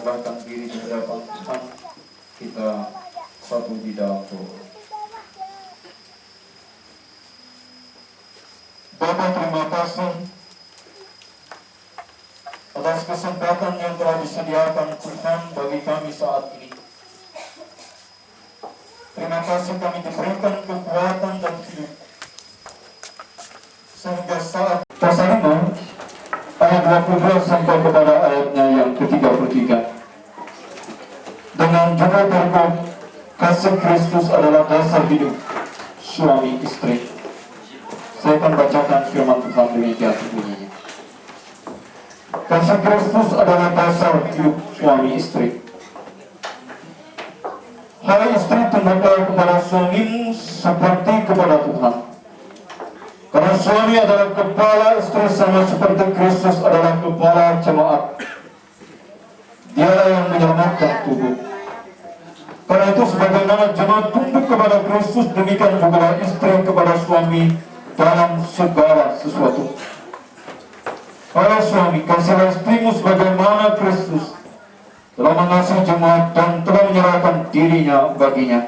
menyerahkan diri di hadapan Tuhan, kita satu di dalam doa. Bapa, terima kasih atas kesempatan yang telah disediakan Tuhan bagi kami saat ini. Terima kasih kami diberikan kekuatan dan hidup sehingga saat pasal 5 ayat 22 sampai kepada ayatnya yang ke-33 dengan judul berikut, kasih Kristus adalah dasar hidup suami istri. Saya akan bacakan firman Tuhan demikian bunyinya. Kasih Kristus adalah dasar hidup suami istri. Hai istri, tunduklah kepada suamimu seperti kepada Tuhan. Karena suami adalah kepala istri sama seperti Kristus adalah kepala jemaat. Dialah yang menyelamatkan tubuh. Karena itu sebagaimana jemaat tunduk kepada Kristus, demikian juga istri kepada suami dalam segala sesuatu. Para suami, kasihlah istrimu sebagaimana Kristus telah mengasihi jemaat dan telah menyerahkan dirinya baginya,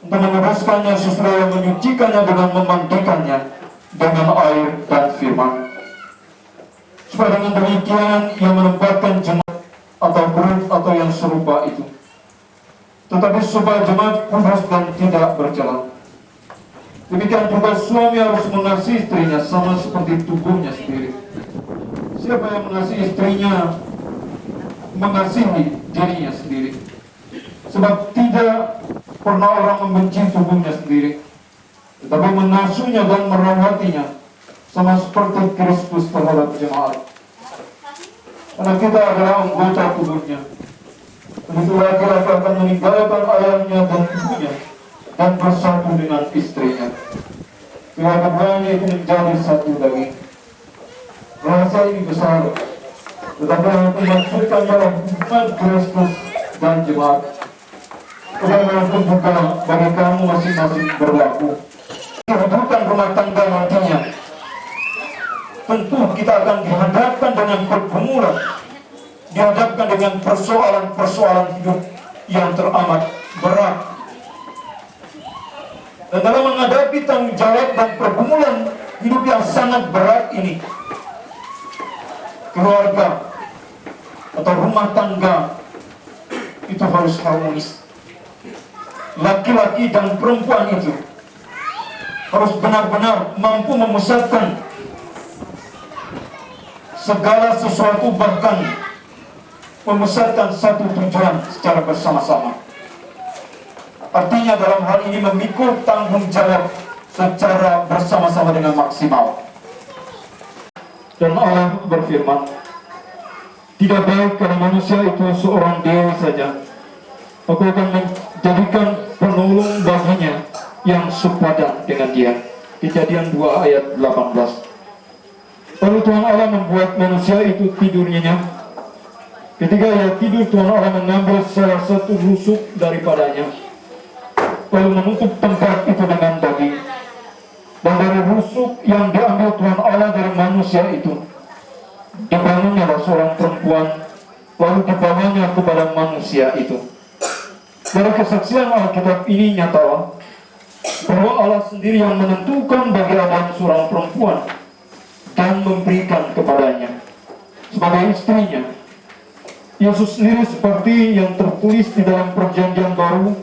untuk menguduskannya sesudah menyucikannya dengan memandikannya dengan air dan firman, supaya dengan demikian ia menempatkan jemaat atau grup atau yang serupa itu, tetapi supaya jemaat kudus dan tidak bercela. Demikian juga suami harus mengasihi istrinya sama seperti tubuhnya sendiri. Siapa yang mengasihi istrinya mengasihi dirinya sendiri. Sebab tidak pernah orang membenci tubuhnya sendiri, tetapi mengasuhnya dan merawatinya sama seperti Kristus terhadap jemaat. Karena kita adalah anggota tubuhnya. Begitu laki-laki akan meninggalkan ayahnya dan ibunya dan bersatu dengan istrinya. Kedua-duanya itu menjadi satu daging. Rasa ini besar, tetapi yang dimaksudkan adalah hubungan Kristus dan jemaat. Bagaimanapun juga bagi kamu masing-masing berlaku. Kehidupan rumah tangga nantinya, tentu kita akan dihadapkan dengan pergumulan, dihadapkan dengan persoalan-persoalan hidup yang teramat berat. Dan dalam menghadapi tanggung jawab dan pergumulan hidup yang sangat berat ini, keluarga atau rumah tangga itu harus harmonis. Laki-laki dan perempuan itu harus benar-benar mampu memusatkan segala sesuatu, bahkan memusatkan satu tujuan secara bersama-sama. Artinya dalam hal ini memikul tanggung jawab secara bersama-sama dengan maksimal. Dan Allah berfirman, tidak baik kalau manusia itu seorang diri saja. Aku akan menjadikan penolong baginya yang sepadan dengan dia. Kejadian 2 ayat 18. Lalu Tuhan Allah membuat manusia itu tidur nyenyak. Ketika ia tidur, Tuhan Allah mengambil salah satu rusuk daripadanya, lalu menutup tempat itu dengan daging. Dan dari rusuk yang diambil Tuhan Allah dari manusia itu, dibangunnya seorang perempuan, lalu dibawanya kepada manusia itu. Dari kesaksian Alkitab ini nyata bahwa Allah sendiri yang menentukan bagi Adam seorang perempuan dan memberikan kepadanya sebagai istrinya. Yesus sendiri seperti yang tertulis di dalam Perjanjian Baru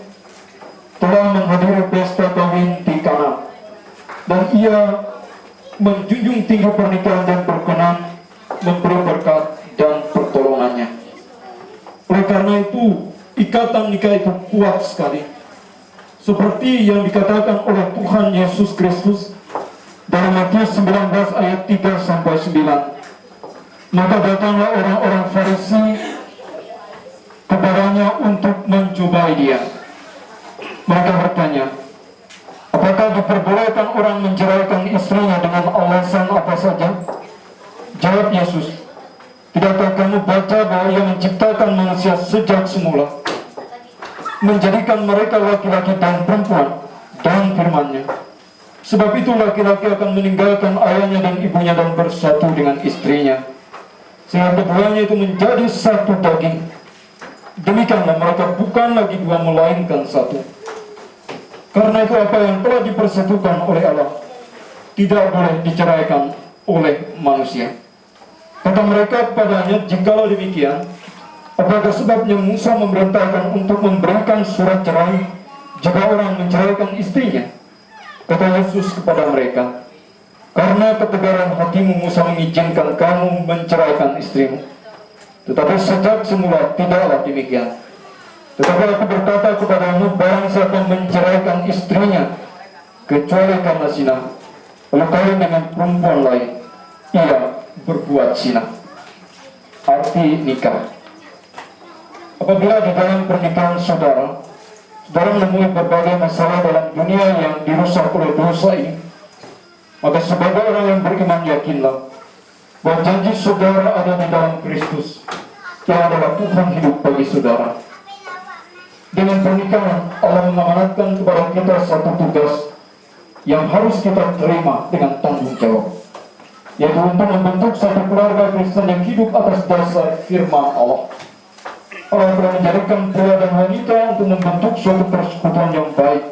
telah menghadiri pesta kawin di Kana, dan ia menjunjung tinggi pernikahan dan berkenan memberi berkat dan pertolongannya. Oleh karena itu, ikatan nikah itu kuat sekali, seperti yang dikatakan oleh Tuhan Yesus Kristus dalam Matius 19 ayat 3 sampai 9. Maka datanglah orang-orang Farisi kepadanya untuk mencobai dia. Mereka bertanya, apakah diperbolehkan orang menceraikan istrinya dengan alasan apa saja? Jawab Yesus, tidakkah kamu baca bahwa ia menciptakan manusia sejak semula, menjadikan mereka laki-laki dan perempuan, dan firman-Nya. Sebab itu laki-laki akan meninggalkan ayahnya dan ibunya dan bersatu dengan istrinya, sehingga keduanya itu menjadi satu daging. Demikianlah mereka bukan lagi dua melainkan satu. Karena itu apa yang telah dipersatukan oleh Allah tidak boleh diceraikan oleh manusia. Kata mereka kepadanya, jikalau demikian, apakah sebabnya Musa memerintahkan untuk memberikan surat cerai jika orang menceraikan istrinya? Kata Yesus kepada mereka, karena ketegaran hatimu Musa mengizinkan kamu menceraikan istrimu. Tetapi sejak semula tidaklah demikian. Tetapi aku berkata kepadamu, barang siapa menceraikan istrinya, kecuali karena zina, lalu kawin dengan perempuan lain, ia berbuat zina. Arti nikah. Apabila di dalam pernikahan saudara menemui berbagai masalah dalam dunia yang dirusak oleh dosa ini, maka sebagai orang yang beriman yakinlah bahwa janji saudara ada di dalam Kristus, yang adalah Tuhan hidup bagi saudara. Dengan pernikahan, Allah mengamanatkan kepada kita satu tugas yang harus kita terima dengan tanggung jawab, yaitu untuk membentuk satu keluarga Kristen yang hidup atas dasar firman Allah. Allah telah menjadikan pria dan wanita untuk membentuk suatu persekutuan yang baik.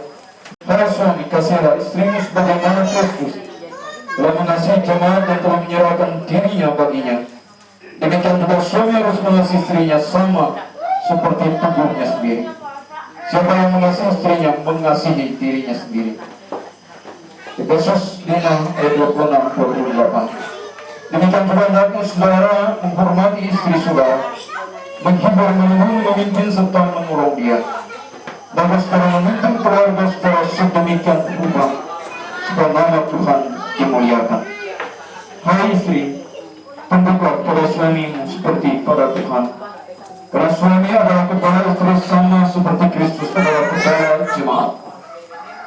Para suami, kasihilah istrimu sebagaimana Kristus telah mengasihi jemaat dan telah menyerahkan dirinya baginya. Demikian juga suami harus mengasihi istrinya sama seperti tubuhnya sendiri. Siapa yang mengasihi istrinya mengasihi dirinya sendiri. Efesus 5 ayat 26-28. Demikian juga hendaknya saudara menghormati istri saudara, menghibur, melindungi, memimpin serta menolong dia. Dan saudara memimpin keluarga saudara sedemikian rupa supaya nama Tuhan dimuliakan. Hai istri, tunduklah pada suamimu seperti pada Tuhan. Karena suami adalah kepala istri sama seperti Kristus adalah kepala jemaat.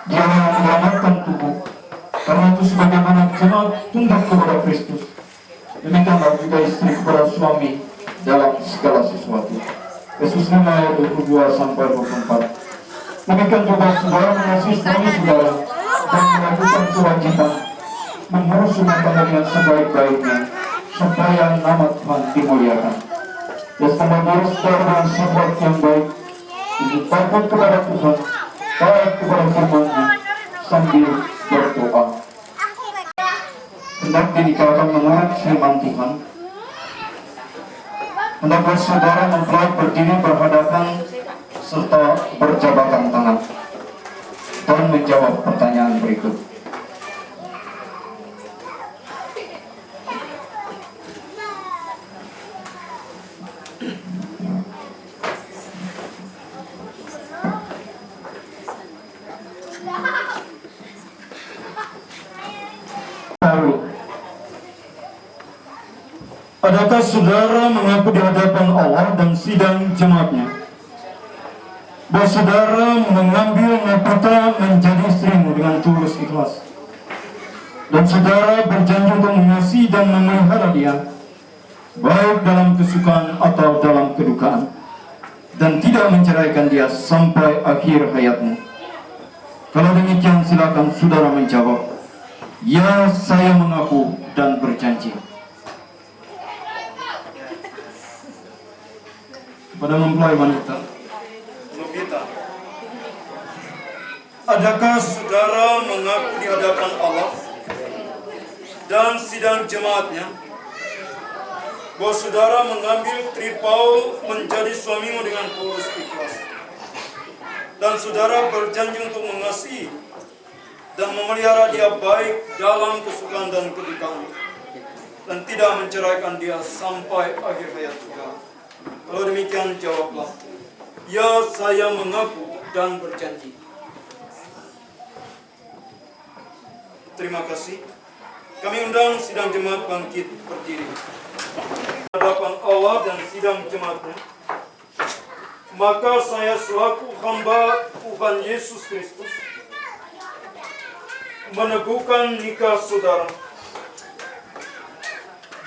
Dia yang menyelamatkan tubuh. Karena itu sebagaimana jemaat tunduk kepada Kristus, demikianlah juga istri kepada suami dalam segala sesuatu. Yesus 5 ayat 22-24. Demikian juga saudara mengasihi suami saudara dan melakukan kewajiban mengurus rumah tangga dengan sebaik-baiknya supaya nama Tuhan dimuliakan. Dan sebagai saudara dengan sifat yang baik, ini takut kepada Tuhan, taat kepada firman-Nya sambil berdoa. Hendak dinikahkan menurut firman Tuhan. Hendaklah saudara mempelai berdiri berhadapan serta berjabatan tangan dan menjawab pertanyaan berikut. Adakah saudara mengaku di hadapan Allah dan sidang jemaatnya bahwa saudara mengambil mahkota menjadi istrimu dengan tulus ikhlas, dan saudara berjanji untuk mengasihi dan memelihara dia baik dalam kesukaan atau dalam kedukaan, dan tidak menceraikan dia sampai akhir hayatmu? Kalau demikian silakan saudara menjawab, ya saya mengaku dan berjanji. Pada mempelai wanita, Novita, adakah saudara mengaku di hadapan Allah dan sidang jemaatnya bahwa saudara mengambil tripau menjadi suamimu dengan tulus ikhlas, dan saudara berjanji untuk mengasihi dan memelihara dia baik dalam kesukaan dan kedukaan, dan tidak menceraikan dia sampai akhir hayat saudara? Kalau demikian jawablah, ya saya mengaku dan berjanji. Terima kasih. Kami undang sidang jemaat bangkit berdiri. Hadapan Allah dan sidang jemaatnya, maka saya selaku hamba Tuhan Yesus Kristus meneguhkan nikah saudara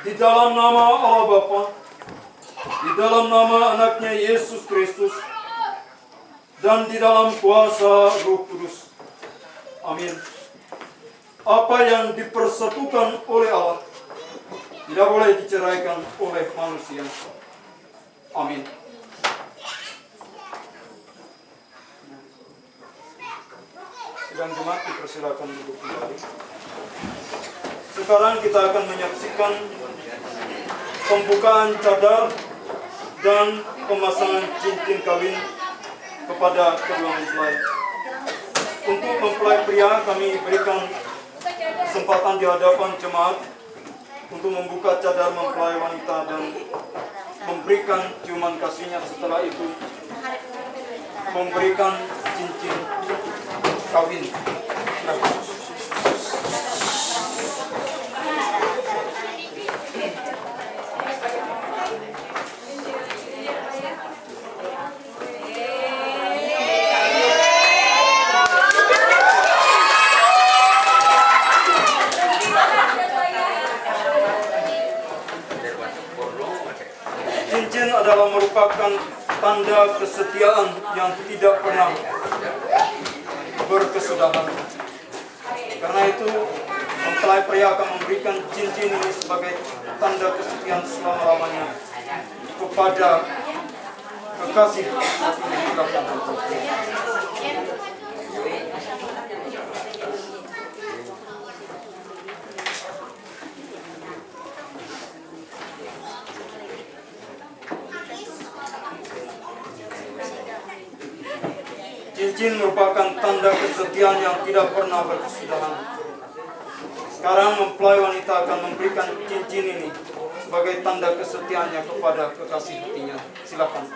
di dalam nama Allah Bapa, di dalam nama anaknya Yesus Kristus, dan di dalam kuasa Roh Kudus. Amin. Apa yang dipersatukan oleh Allah tidak boleh diceraikan oleh manusia. Amin. Sidang jemaat dipersilakan duduk kembali. Sekarang kita akan menyaksikan pembukaan cadar dan pemasangan cincin kawin kepada kedua mempelai. Untuk mempelai pria kami berikan kesempatan di hadapan jemaat untuk membuka cadar mempelai wanita dan memberikan ciuman kasihnya. Setelah itu memberikan cincin kawin. Cincin adalah merupakan tanda kesetiaan yang tidak pernah berkesudahan. Karena itu, mempelai pria akan memberikan cincin ini sebagai tanda kesetiaan selama-lamanya kepada kekasih. Cincin merupakan tanda kesetiaan yang tidak pernah berkesudahan. Sekarang mempelai wanita akan memberikan cincin ini sebagai tanda kesetiaannya kepada kekasih hatinya. Silakan.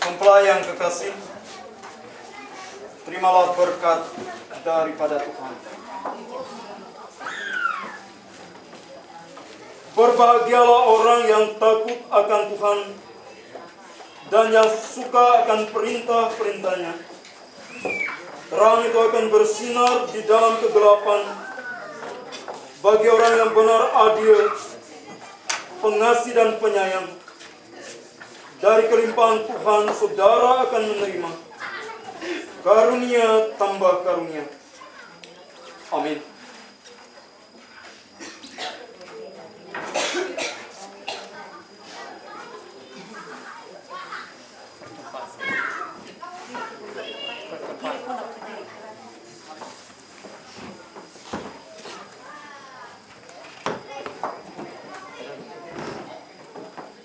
Mempelai yang kekasih, terimalah berkat daripada Tuhan. Berbahagialah orang yang takut akan Tuhan dan yang suka akan perintah-perintahnya. Terang itu akan bersinar di dalam kegelapan bagi orang yang benar, adil, pengasih dan penyayang. Dari kelimpahan Tuhan, saudara akan menerima karunia tambah karunia. Amin.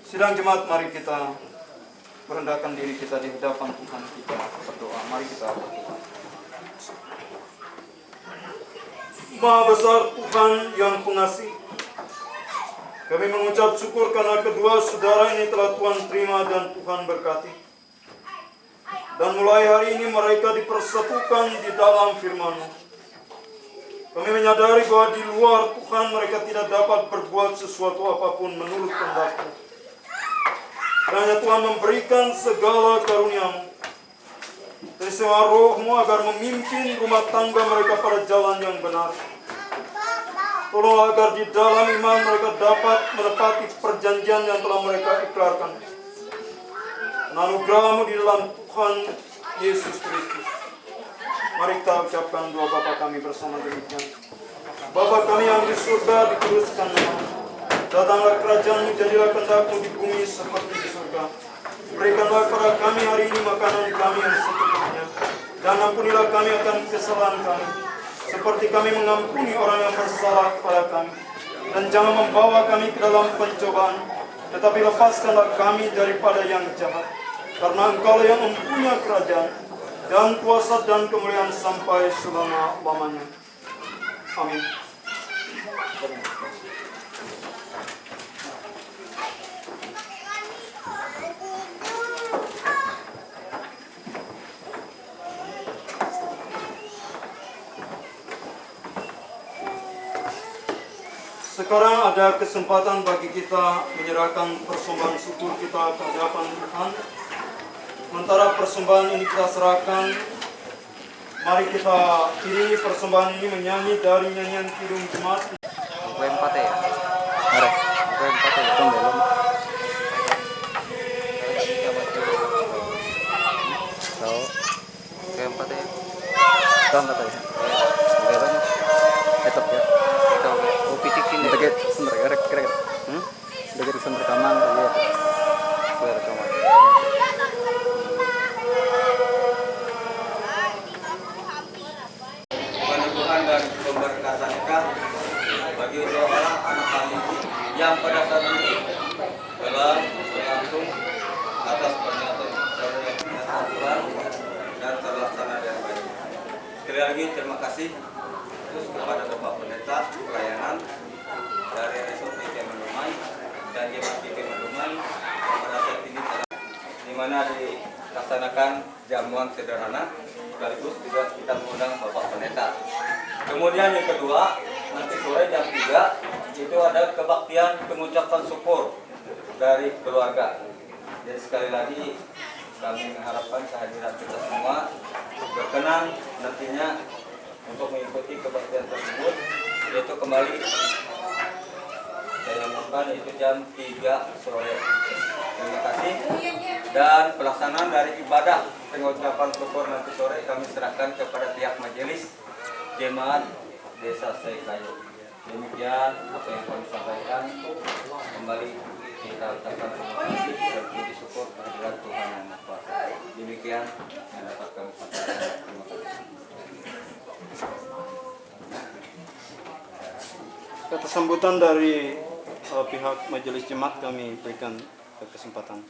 Sidang jemaat, mari kita merendahkan diri kita di hadapan Tuhan, kita berdoa. Mari kita berdoa. Maha besar Tuhan yang pengasih, kami mengucap syukur karena kedua saudara ini telah Tuhan terima dan Tuhan berkati. Dan mulai hari ini mereka dipersatukan di dalam firman-Mu. Kami menyadari bahwa di luar Tuhan mereka tidak dapat berbuat sesuatu apapun menurut kehendak-Mu. Kiranya Tuhan memberikan segala karunia-Mu, terima roh-Mu agar memimpin rumah tangga mereka pada jalan yang benar. Tolong agar di dalam iman mereka dapat menepati perjanjian yang telah mereka ikrarkan. Anugerah-Mu di dalam Tuhan Yesus Kristus. Mari kita ucapkan doa Bapa kami bersama demikian. Bapa kami yang di surga, dikuduskan nama-Mu. Datanglah kerajaan-Mu, jadilah kehendak-Mu di bumi seperti di surga. Berikanlah kepada kami hari ini makanan kami yang secukupnya. Dan ampunilah kami akan kesalahan kami, seperti kami mengampuni orang yang bersalah kepada kami. Dan jangan membawa kami ke dalam pencobaan, tetapi lepaskanlah kami daripada yang jahat. Karena Engkau yang mempunyai kerajaan, dan kuasa dan kemuliaan sampai selama-lamanya. Amin. Sekarang ada kesempatan bagi kita menyerahkan persembahan syukur kita ke hadapan Tuhan. Sementara persembahan ini kita serahkan, Mari kita iringi persembahan ini menyanyi dari nyanyian Kidung Jemaat. Gue empat ya. Mari. Gue empat ya. Tunggu belum. Tahu. Gue empat ya. Tahu nggak tahu? Belum. Tetap ya. Tahu. Oh pitikin. Dekat sebentar. Kira-kira. Dekat sebentar rekaman. Lihat. Gue rekaman. Tuhan dan pemberkatan nikah bagi seorang anak kami yang pada saat ini telah berlangsung atas pernyataan Tuhan dan terlaksana dengan baik. Sekali lagi terima kasih khusus kepada Bapak Pendeta pelayanan dari Resort Kemendumai dan Jemaat Kemendumai yang pada saat ini telah di mana dilaksanakan jamuan sederhana, sekaligus juga kita mengundang Bapak Pendeta. Kemudian yang kedua, nanti sore jam 3 itu ada kebaktian pengucapan syukur dari keluarga. Jadi sekali lagi kami mengharapkan kehadiran kita semua berkenan nantinya untuk mengikuti kebaktian tersebut, yaitu kembali saya umumkan itu jam 3 sore. Terima kasih. Dan pelaksanaan dari ibadah pengucapan syukur nanti sore kami serahkan kepada pihak majelis Jemaat Desa Sekayu. Demikian apa yang kami sampaikan. Kembali kita ucapkan terima kasih dan puji syukur kehadirat Tuhan Yang Maha Kuasa. Demikian yang dapat kami sampaikan. Terima kasih. Kata sambutan dari pihak majelis jemaat kami berikan kesempatan.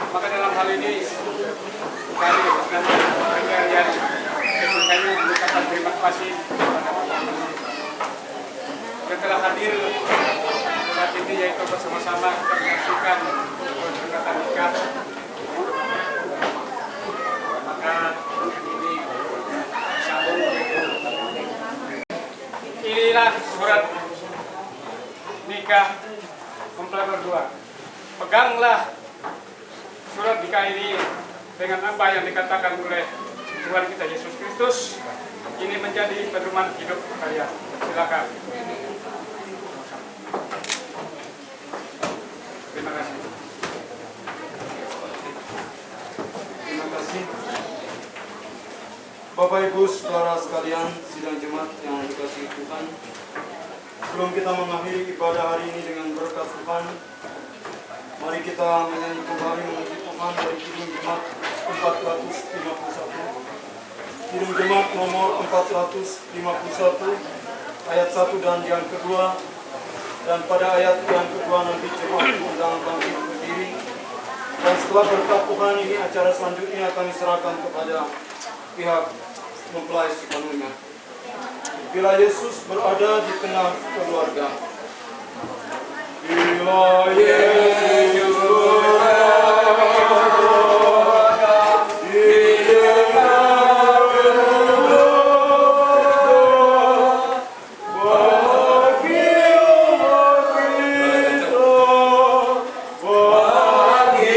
Maka dalam hal ini kami bersama PGRI Sekayu mengucapkan terima kasih kepada Bapak yang telah hadir saat ini, yaitu bersama-sama kita menyaksikan perkatan nikah. Maka ini disambung begitu. Inilah surat nikah mempelai berdua. Peganglah surat nikah ini dengan apa yang dikatakan oleh Tuhan kita Yesus Kristus. Ini menjadi pedoman hidup kalian. Silakan. Terima kasih. Terima kasih. Bapak Ibu saudara sekalian, sidang jemaat yang dikasihi Tuhan. Sebelum kita mengakhiri ibadah hari ini dengan berkat Tuhan, mari kita menyanyi kembali memuji Tuhan dari Kidung Jemaat 451. Kidung Jemaat nomor 451 ayat 1 dan yang kedua. Dan pada ayat yang kedua nanti jemaat diundang bangkit berdiri. Dan setelah berkat Tuhan ini, acara selanjutnya kami serahkan kepada pihak mempelai sepenuhnya. Bila Yesus berada di tengah keluarga. Bila Yesus berada di tengah keluarga, bagi umat kita, bila Yesus berada di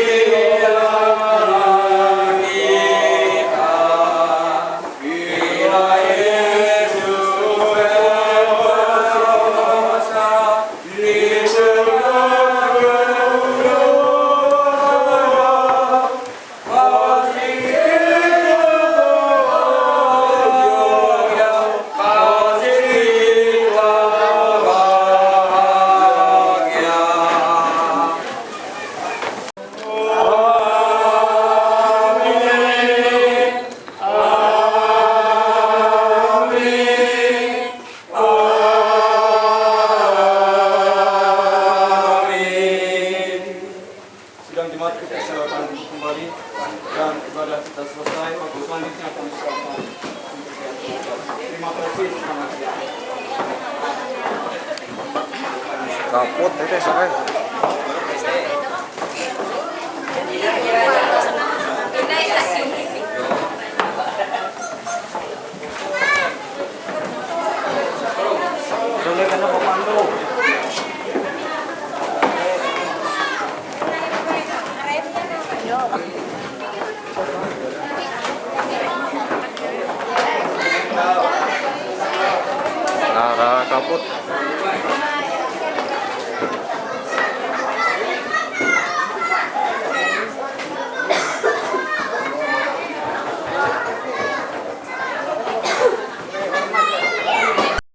sidang jemaat kita silakan kembali dan ibadah kita selesai. Waktu selanjutnya kami silakan. Terima kasih. Kaput itu sampai. Boleh kena pemandu. Yo. kaput.